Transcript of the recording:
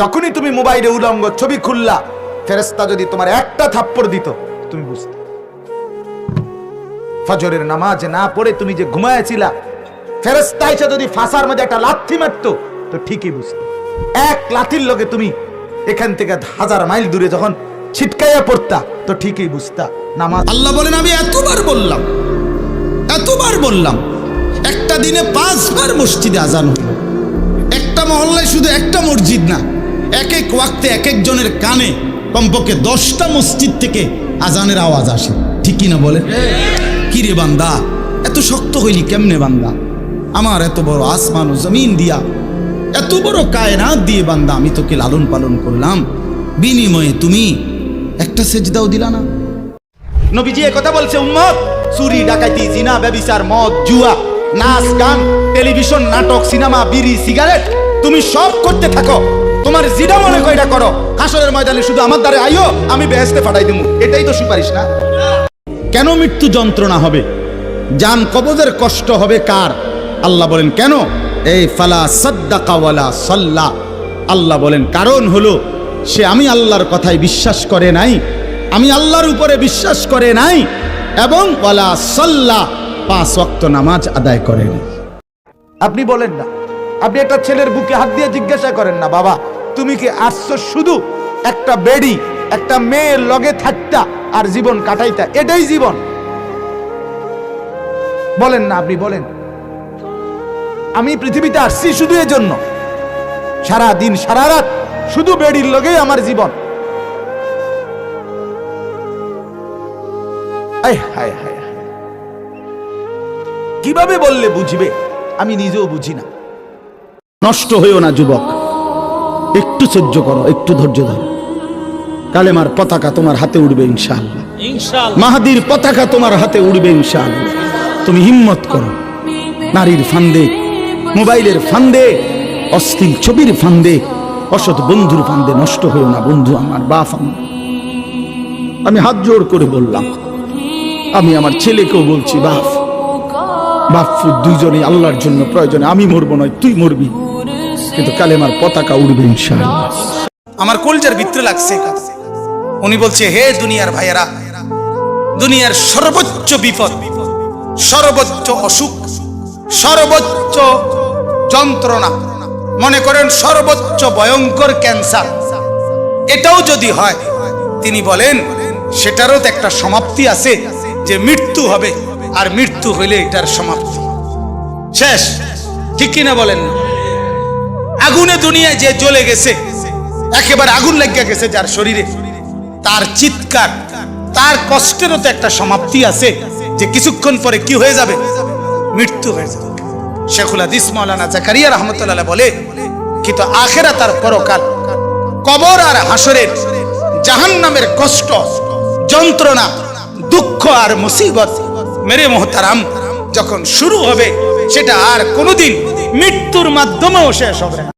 যখনই তুমি মোবাইলে উলঙ্গ ছবি খুললা, ফেরেশতা যদি তোমার একটা থাপ্পড় দিত তুমি বুঝতে। ফজরের নামাজ না পড়ে তুমি যে ঘুমায়েছিলা, ফেরেশতা এসে যদি ফাঁসার মধ্যে একটা লাথি মারতো তো ঠিকই বুঝতে। এক লাথির লগে তুমি এখান থেকে 1000 মাইল দূরে যখন ছিটকাইয়া পড়তা তো ঠিকই বুঝতা নামাজ। আল্লাহ বলেন আমি এতবার বললাম, একটা দিনে 5 বার মসজিদে আজান হইল। একটা মহল্লায় শুধু একটা মসজিদ না, এক এক ওয়াক্তে এক একজনের কানে কমপক্ষে 10টা মসজিদ থেকে আজানের আওয়াজ আসে, ঠিক কি না বলে? কি রে বান্দা, এত শক্ত হইলি কেমনে বান্দা? আমার এত বড় আসমান ও জমিন দিয়া, এত বড় কায়নাত দিয়ে বান্দা আমি তোকে লালন পালন করলাম, বিনিময়ে তুমি একটা সেজদাও দিলা না। নবীজি এই কথা বলছে, উম্মত চুরি ডাকাতি জিনা ব্যভিচার মদ জুয়া নাচ গান টেলিভিশন নাটক সিনেমা বিড়ি সিগারেট তুমি সব করতে থাকো, তোমার জিনা মনে কইরা করো, হাসরের ময়দানে শুধু আমার দ্বারে আইও, আমি বেহেশতে পাঠাই দেবো। এটাই তো সুপারিশ না? কেন মৃত্যু যন্ত্রণা হবে, জান কবজের কষ্ট হবে কার? আল্লাহ বলেন কেন? এই ফালা সাদ্দাকা ওয়ালা সাল্লা, আল্লাহ বলেন কারণ হলো সে আমি আল্লাহর কথায় বিশ্বাস করে নাই, আমি আল্লাহর উপরে বিশ্বাস করে নাই, এবং ওয়ালা সাল্লা 5 ওয়াক্ত নামাজ আদায় করে নাই। আপনি বলেন না, আপনি একটা ছেলের বুকে হাত দিয়ে জিজ্ঞাসা করেন না, বাবা তুমি কি আসছো শুধু একটা বেডি একটা মেয়ের লগে থাকতা আর জীবন কাটাইতা, এটাই জীবন? বলেন না, আপনি বলেন। আমি পৃথিবীতে আসছি শুধু এর জন্য, সারা দিন সারা রাত শুধু বেডির লগেই আমার জীবন। কিভাবে বললে বুঝবে? আমি নিজেও বুঝি না। নষ্ট হইও না যুবক, একটু সহ্য করো, একটু ধৈর্য ধরো। কালেমার পতাকা তোমার হাতে উঠবে ইনশাআল্লাহ, মাহাদির পতাকা তোমার হাতে উঠবে ইনশাআল্লাহ। তুমি হিম্মত করো। নারীর ফান্দে, মোবাইলের ফান্দে, অশ্লীল ছবির ফান্দে, অসৎ বন্ধুর ফান্দে নষ্ট হইও না বন্ধু আমার, বাপ আমার। আমি হাত জোড় করে বললাম, আমি আমার ছেলেকেও বলছি, বাপু দুইজনেই আল্লাহর জন্য প্রয়োজনে, আমি মরবো নয় তুই মরবি, কিন্তু কালেমার পতাকা উড়বে ইনশাআল্লাহ। আমার কলজার ভিতরে লাগছে কথা। উনি বলছে, হে দুনিয়ার ভাইয়েরা, দুনিয়ার সর্বোচ্চ বিপদ, সর্বোচ্চ অসুখ, সর্বোচ্চ যন্ত্রণা, মনে করেন সর্বোচ্চ ভয়ঙ্কর ক্যান্সার, এটাও যদি হয়, তিনি বলেন সেটারও তো একটা সমাপ্তি আছে, যে মৃত্যু হবে, আর মৃত্যু হইলে এটার সমাপ্তি শেষ, ঠিক কিনা বলেন? আগুনে দুনিয়ায় যে জ্বলে গেছে, একেবারে আগুন লেগে গেছে যার শরীরে, তার চিৎকার, তার কষ্টেরও তো একটা সমাপ্তি আছে, যে কিছুক্ষণ পরে কি হয়ে যাবে? মৃত্যু হয়ে যাবে। শেখুল হাদিস মাওলানা জাকারিয়া রাহমাতুল্লাহ বলে, কিন্তু আখিরাত আর পরকাল, কবর আর হাসরের জাহান্নামের কষ্ট, যন্ত্রণা, দুঃখ আর মুসিবত মেরে মোহতারাম যখন শুরু হবে, সেটা আর কোনোদিন মৃত্যুর মাধ্যমেও শেষ হবে না।